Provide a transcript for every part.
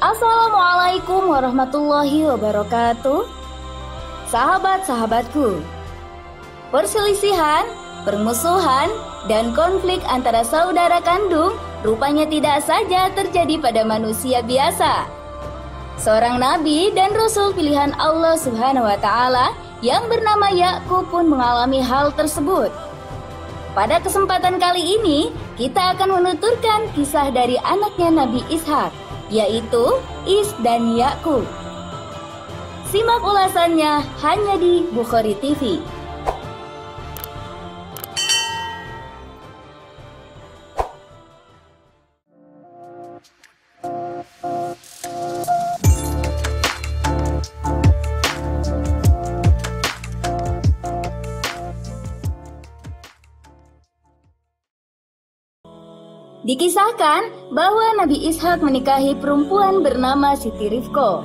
Assalamualaikum warahmatullahi wabarakatuh. Sahabat-sahabatku, perselisihan, permusuhan, dan konflik antara saudara kandung rupanya tidak saja terjadi pada manusia biasa. Seorang nabi dan rasul pilihan Allah Subhanahu wa taala yang bernama Yakub pun mengalami hal tersebut. Pada kesempatan kali ini, kita akan menuturkan kisah dari anaknya Nabi Ishak, yaitu Is dan Yakub. Simak ulasannya hanya di Bukhari TV. Dikisahkan bahwa Nabi Ishak menikahi perempuan bernama Siti Rifko.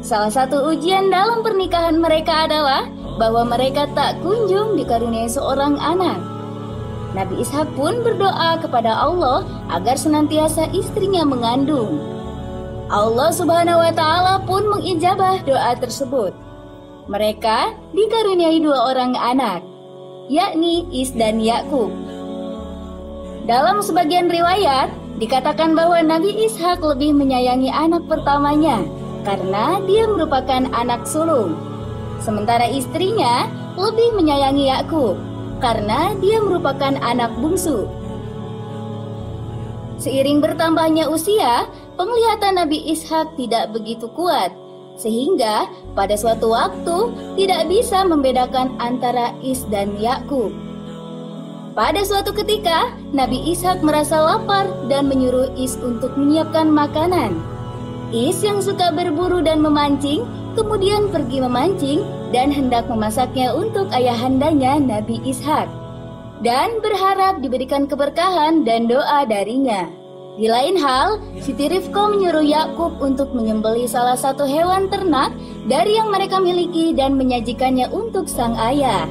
Salah satu ujian dalam pernikahan mereka adalah bahwa mereka tak kunjung dikaruniai seorang anak. Nabi Ishak pun berdoa kepada Allah agar senantiasa istrinya mengandung. Allah Subhanahu wa taala pun mengijabah doa tersebut. Mereka dikaruniai 2 orang anak, yakni Is dan Yakub. Dalam sebagian riwayat, dikatakan bahwa Nabi Ishak lebih menyayangi anak pertamanya karena dia merupakan anak sulung. Sementara istrinya lebih menyayangi Yakub karena dia merupakan anak bungsu. Seiring bertambahnya usia, penglihatan Nabi Ishak tidak begitu kuat, sehingga pada suatu waktu tidak bisa membedakan antara Is dan Yakub. Pada suatu ketika, Nabi Ishak merasa lapar dan menyuruh Is untuk menyiapkan makanan. Is yang suka berburu dan memancing, kemudian pergi memancing dan hendak memasaknya untuk ayahandanya Nabi Ishak, dan berharap diberikan keberkahan dan doa darinya. Di lain hal, Siti Rifko menyuruh Yakub untuk menyembelih salah satu hewan ternak dari yang mereka miliki dan menyajikannya untuk sang ayah.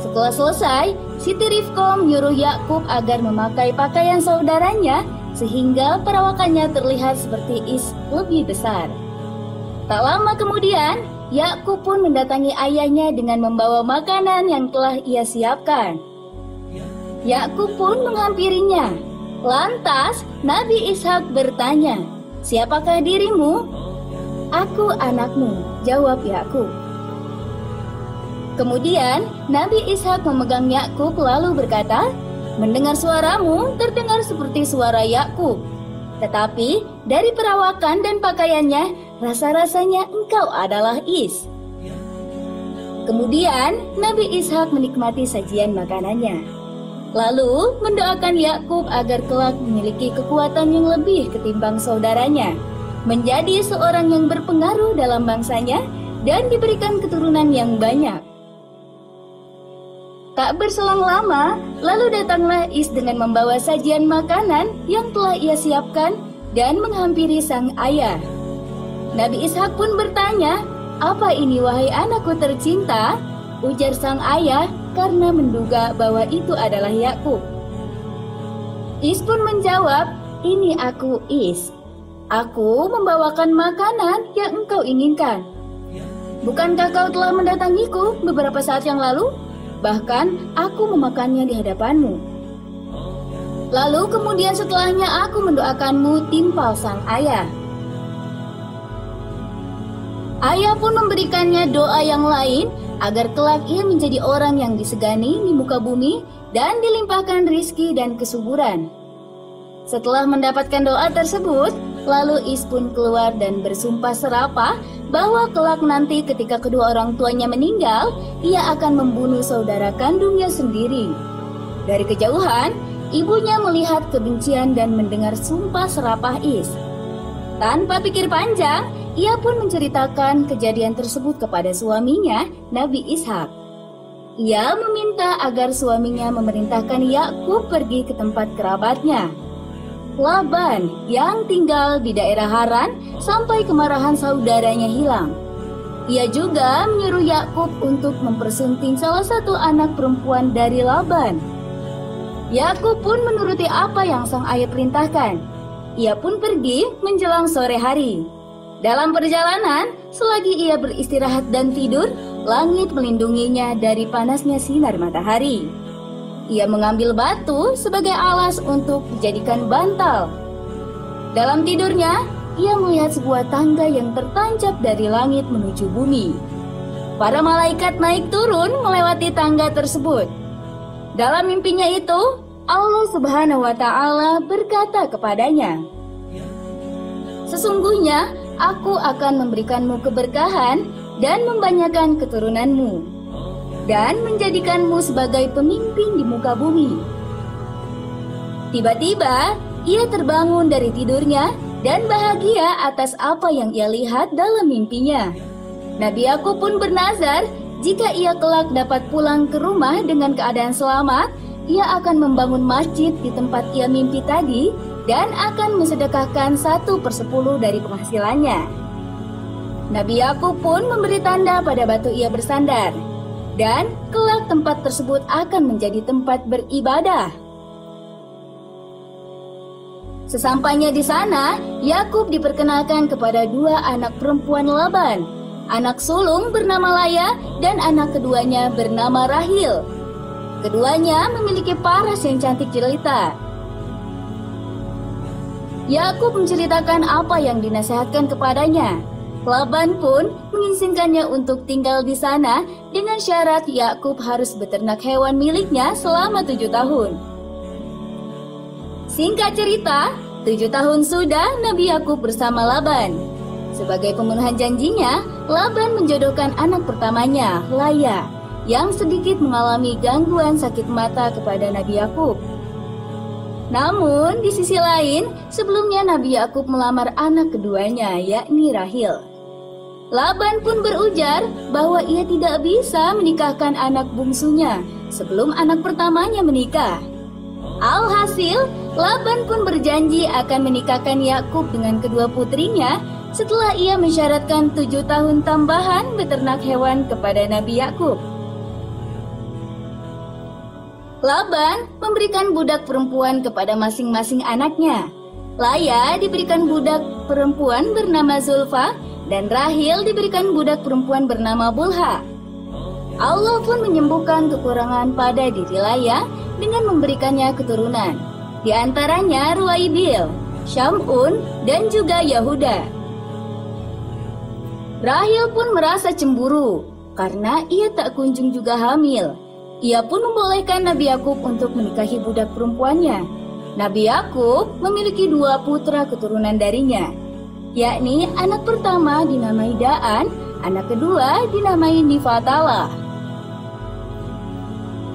Setelah selesai, Siti Rifko menyuruh Yakub agar memakai pakaian saudaranya sehingga perawakannya terlihat seperti Is lebih besar. Tak lama kemudian, Yakub pun mendatangi ayahnya dengan membawa makanan yang telah ia siapkan. Yakub pun menghampirinya. Lantas, Nabi Ishak bertanya, "Siapakah dirimu?" "Aku anakmu," jawab Yakub. Kemudian Nabi Ishak memegang Yakub lalu berkata, "Mendengar suaramu terdengar seperti suara Yakub, tetapi dari perawakan dan pakaiannya rasa-rasanya engkau adalah Is." Kemudian Nabi Ishak menikmati sajian makanannya, lalu mendoakan Yakub agar kelak memiliki kekuatan yang lebih ketimbang saudaranya, menjadi seorang yang berpengaruh dalam bangsanya dan diberikan keturunan yang banyak. Tak berselang lama, lalu datanglah Is dengan membawa sajian makanan yang telah ia siapkan dan menghampiri sang ayah. Nabi Ishak pun bertanya, "Apa ini wahai anakku tercinta?" Ujar sang ayah karena menduga bahwa itu adalah Yakub. Is pun menjawab, "Ini aku Is. Aku membawakan makanan yang engkau inginkan. Bukankah kau telah mendatangiku beberapa saat yang lalu? Bahkan aku memakannya di hadapanmu. Lalu kemudian setelahnya aku mendoakanmu," timpal sang ayah. Ayah pun memberikannya doa yang lain agar kelak ia menjadi orang yang disegani di muka bumi dan dilimpahkan rizki dan kesuburan. Setelah mendapatkan doa tersebut, lalu Is pun keluar dan bersumpah serapah bahwa kelak nanti ketika kedua orang tuanya meninggal, ia akan membunuh saudara kandungnya sendiri. Dari kejauhan, ibunya melihat kebencian dan mendengar sumpah serapah Is. Tanpa pikir panjang, ia pun menceritakan kejadian tersebut kepada suaminya, Nabi Ishak. Ia meminta agar suaminya memerintahkan Yakub pergi ke tempat kerabatnya, Laban, yang tinggal di daerah Haran, sampai kemarahan saudaranya hilang. Ia juga menyuruh Yakub untuk mempersunting salah satu anak perempuan dari Laban. Yakub pun menuruti apa yang sang ayah perintahkan. Ia pun pergi menjelang sore hari. Dalam perjalanan, selagi ia beristirahat dan tidur, langit melindunginya dari panasnya sinar matahari. Ia mengambil batu sebagai alas untuk dijadikan bantal. Dalam tidurnya, ia melihat sebuah tangga yang tertancap dari langit menuju bumi. Para malaikat naik turun melewati tangga tersebut. Dalam mimpinya itu, Allah Subhanahu wa Ta'ala berkata kepadanya, "Sesungguhnya Aku akan memberikanmu keberkahan dan membanyakan keturunanmu, dan menjadikanmu sebagai pemimpin di muka bumi." Tiba-tiba, ia terbangun dari tidurnya dan bahagia atas apa yang ia lihat dalam mimpinya. Nabi Yakub pun bernazar, jika ia kelak dapat pulang ke rumah dengan keadaan selamat, ia akan membangun masjid di tempat ia mimpi tadi dan akan mensedekahkan 1/10 dari penghasilannya. Nabi Yakub pun memberi tanda pada batu ia bersandar, dan kelak tempat tersebut akan menjadi tempat beribadah. Sesampainya di sana, Yakub diperkenalkan kepada 2 anak perempuan Laban, anak sulung bernama Laya dan anak keduanya bernama Rahil. Keduanya memiliki paras yang cantik jelita. Yakub menceritakan apa yang dinasihatkan kepadanya. Laban pun mengizinkannya untuk tinggal di sana dengan syarat Yakub harus beternak hewan miliknya selama 7 tahun. Singkat cerita, 7 tahun sudah Nabi Yakub bersama Laban. Sebagai pemenuhan janjinya, Laban menjodohkan anak pertamanya, Laya, yang sedikit mengalami gangguan sakit mata kepada Nabi Yakub. Namun, di sisi lain, sebelumnya Nabi Yakub melamar anak keduanya, yakni Rahil. Laban pun berujar bahwa ia tidak bisa menikahkan anak bungsunya sebelum anak pertamanya menikah. Alhasil, Laban pun berjanji akan menikahkan Yakub dengan kedua putrinya setelah ia mensyaratkan 7 tahun tambahan beternak hewan kepada Nabi Yakub. Laban memberikan budak perempuan kepada masing-masing anaknya. Laya diberikan budak perempuan bernama Zulfa, dan Rahil diberikan budak perempuan bernama Bulha. Allah pun menyembuhkan kekurangan pada diri Laya dengan memberikannya keturunan, di antaranya Ruwaibil, Syamun, dan juga Yahuda. Rahil pun merasa cemburu karena ia tak kunjung juga hamil. Ia pun membolehkan Nabi Yakub untuk menikahi budak perempuannya. Nabi Yakub memiliki 2 putra keturunan darinya, yakni anak pertama dinamai Daan, anak kedua dinamai Nifatala.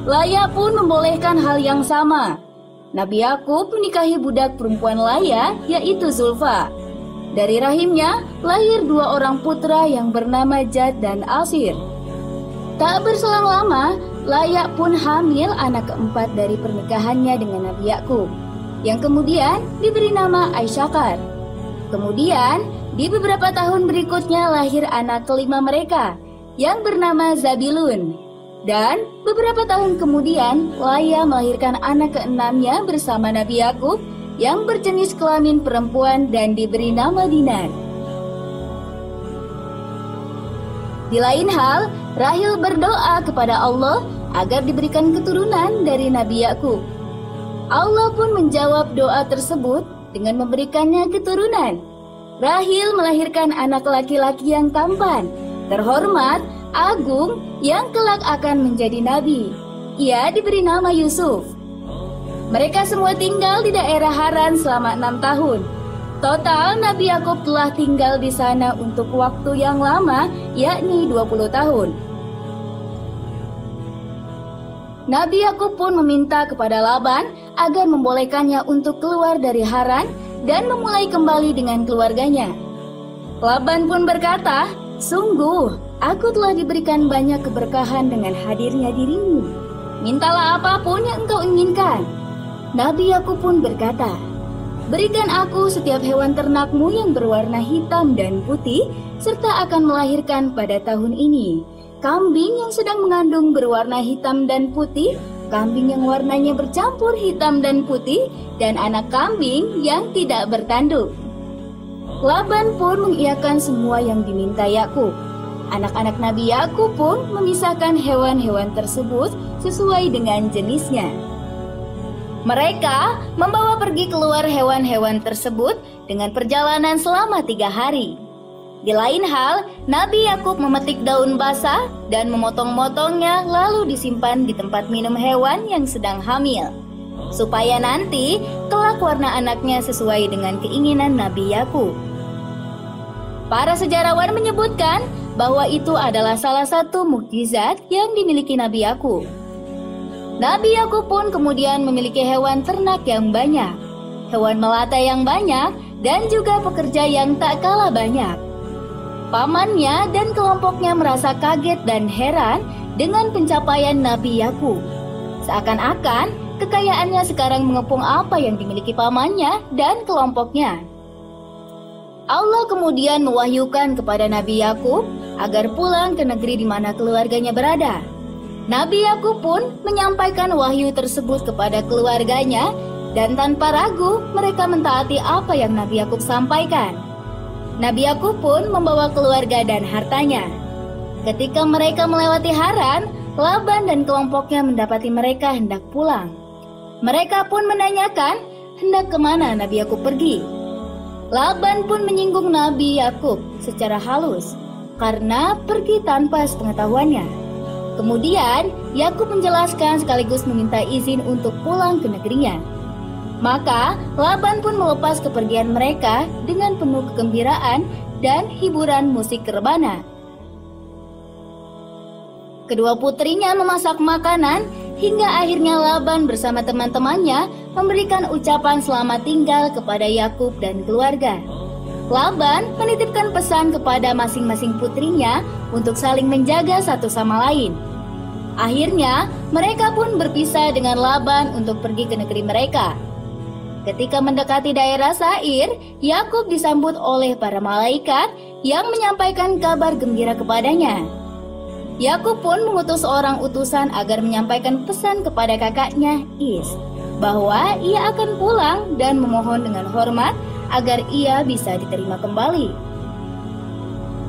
Laya pun membolehkan hal yang sama. Nabi Yakub menikahi budak perempuan Laya, yaitu Zulfa. Dari rahimnya lahir 2 orang putra yang bernama Jad dan Asir. Tak berselang lama, Laya pun hamil anak keempat dari pernikahannya dengan Nabi Yakub, yang kemudian diberi nama Aisyakar. Kemudian, di beberapa tahun berikutnya lahir anak kelima mereka, yang bernama Zabilun. Dan beberapa tahun kemudian, Laya melahirkan anak keenamnya bersama Nabi Yakub, yang berjenis kelamin perempuan dan diberi nama Dinar. Di lain hal, Rahil berdoa kepada Allah agar diberikan keturunan dari Nabi Yakub. Allah pun menjawab doa tersebut dengan memberikannya keturunan. Rahil melahirkan anak laki-laki yang tampan, terhormat, agung, yang kelak akan menjadi nabi. Ia diberi nama Yusuf. Mereka semua tinggal di daerah Haran selama 6 tahun. Total Nabi Yakub telah tinggal di sana untuk waktu yang lama, yakni 20 tahun. Nabi Yakub pun meminta kepada Laban agar membolehkannya untuk keluar dari Haran dan memulai kembali dengan keluarganya. Laban pun berkata, "Sungguh, aku telah diberikan banyak keberkahan dengan hadirnya dirimu. Mintalah apapun yang engkau inginkan." Nabi Yakub pun berkata, "Berikan aku setiap hewan ternakmu yang berwarna hitam dan putih, serta akan melahirkan pada tahun ini kambing yang sedang mengandung berwarna hitam dan putih, kambing yang warnanya bercampur hitam dan putih, dan anak kambing yang tidak bertanduk. Laban pun mengiyakan semua yang diminta Yakub. Anak-anak Nabi Yakub pun memisahkan hewan-hewan tersebut sesuai dengan jenisnya. Mereka membawa pergi keluar hewan-hewan tersebut dengan perjalanan selama 3 hari. Di lain hal, Nabi Yakub memetik daun basah dan memotong-motongnya lalu disimpan di tempat minum hewan yang sedang hamil, supaya nanti kelak warna anaknya sesuai dengan keinginan Nabi Yakub. Para sejarawan menyebutkan bahwa itu adalah salah satu mukjizat yang dimiliki Nabi Yakub. Nabi Yakub pun kemudian memiliki hewan ternak yang banyak, hewan melata yang banyak, dan juga pekerja yang tak kalah banyak. Pamannya dan kelompoknya merasa kaget dan heran dengan pencapaian Nabi Yakub. Seakan-akan kekayaannya sekarang mengepung apa yang dimiliki pamannya dan kelompoknya. Allah kemudian mewahyukan kepada Nabi Yakub agar pulang ke negeri di mana keluarganya berada. Nabi Yakub pun menyampaikan wahyu tersebut kepada keluarganya, dan tanpa ragu mereka mentaati apa yang Nabi Yakub sampaikan. Nabi Yakub pun membawa keluarga dan hartanya. Ketika mereka melewati Haran, Laban dan kelompoknya mendapati mereka hendak pulang. Mereka pun menanyakan hendak kemana Nabi Yakub pergi. Laban pun menyinggung Nabi Yakub secara halus karena pergi tanpa sepengetahuannya. Kemudian Yakub menjelaskan sekaligus meminta izin untuk pulang ke negerinya. Maka Laban pun melepas kepergian mereka dengan penuh kegembiraan dan hiburan musik rebana. Kedua putrinya memasak makanan hingga akhirnya Laban bersama teman-temannya memberikan ucapan selamat tinggal kepada Yakub dan keluarga. Laban menitipkan pesan kepada masing-masing putrinya untuk saling menjaga satu sama lain. Akhirnya mereka pun berpisah dengan Laban untuk pergi ke negeri mereka. Ketika mendekati daerah Sair, Yakub disambut oleh para malaikat yang menyampaikan kabar gembira kepadanya. Yakub pun mengutus seorang utusan agar menyampaikan pesan kepada kakaknya Is bahwa ia akan pulang dan memohon dengan hormat agar ia bisa diterima kembali.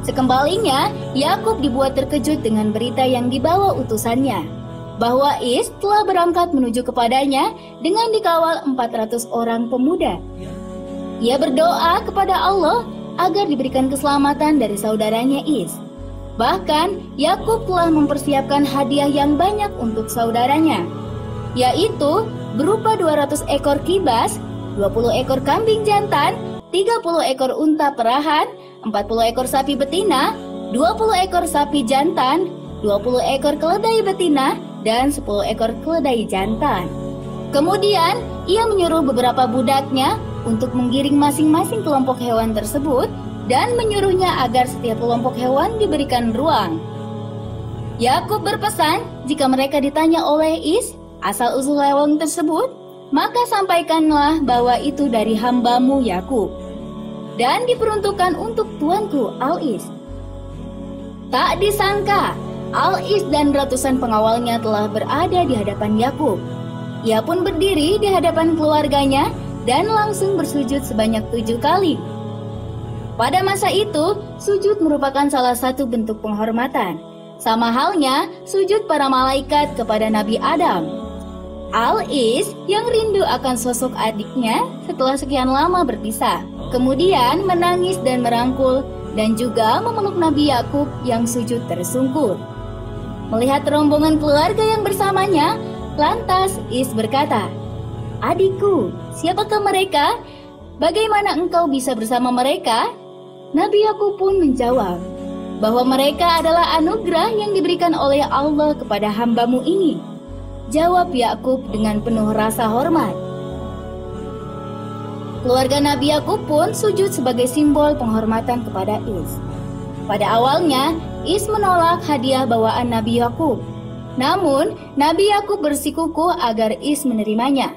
Sekembalinya, Yakub dibuat terkejut dengan berita yang dibawa utusannya, bahwa Is telah berangkat menuju kepadanya dengan dikawal 400 orang pemuda. Ia berdoa kepada Allah agar diberikan keselamatan dari saudaranya Is. Bahkan, Yakub telah mempersiapkan hadiah yang banyak untuk saudaranya, yaitu berupa 200 ekor kibas, 20 ekor kambing jantan, 30 ekor unta perahan, 40 ekor sapi betina, 20 ekor sapi jantan, 20 ekor keledai betina, dan 10 ekor keledai jantan. Kemudian, ia menyuruh beberapa budaknya untuk menggiring masing-masing kelompok hewan tersebut dan menyuruhnya agar setiap kelompok hewan diberikan ruang. Yakub berpesan, jika mereka ditanya oleh Is asal-usul hewan tersebut, maka sampaikanlah bahwa itu dari hambamu Yakub dan diperuntukkan untuk tuanku Al-Is. Tak disangka, Al-Is dan ratusan pengawalnya telah berada di hadapan Yakub. Ia pun berdiri di hadapan keluarganya dan langsung bersujud sebanyak 7 kali. Pada masa itu, sujud merupakan salah satu bentuk penghormatan, sama halnya sujud para malaikat kepada Nabi Adam. Al-Is yang rindu akan sosok adiknya setelah sekian lama berpisah, kemudian menangis dan merangkul dan juga memeluk Nabi Yakub yang sujud tersungkur. Melihat rombongan keluarga yang bersamanya, lantas Is berkata, "Adikku, siapakah mereka? Bagaimana engkau bisa bersama mereka?" Nabi Yakub pun menjawab bahwa mereka adalah anugerah yang diberikan oleh Allah kepada hambamu ini. Jawab Yakub dengan penuh rasa hormat. Keluarga Nabi Yakub pun sujud sebagai simbol penghormatan kepada Is. Pada awalnya, Is menolak hadiah bawaan Nabi Yakub. Namun, Nabi Yakub bersikukuh agar Is menerimanya.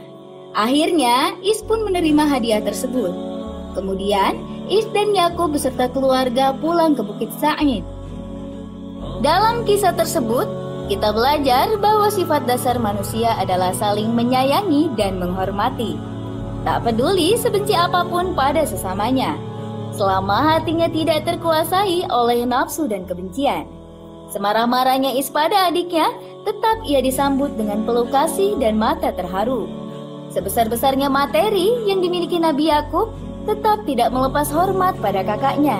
Akhirnya, Is pun menerima hadiah tersebut. Kemudian, Is dan Yakub beserta keluarga pulang ke Bukit Sa'id. Dalam kisah tersebut, kita belajar bahwa sifat dasar manusia adalah saling menyayangi dan menghormati. Tak peduli sebenci apapun pada sesamanya, selama hatinya tidak terkuasai oleh nafsu dan kebencian. Semarah-marahnya Is pada adiknya, tetap ia disambut dengan peluk kasih dan mata terharu. Sebesar-besarnya materi yang dimiliki Nabi Yakub, tetap tidak melepas hormat pada kakaknya.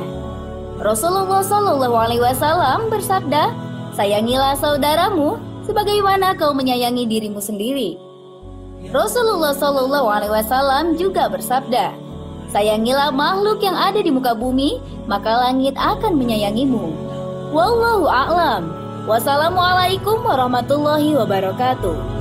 Rasulullah SAW bersabda, "Sayangilah saudaramu sebagaimana kau menyayangi dirimu sendiri." Rasulullah SAW juga bersabda, "Sayangilah makhluk yang ada di muka bumi, maka langit akan menyayangimu." Wallahu a'lam. Wassalamualaikum warahmatullahi wabarakatuh.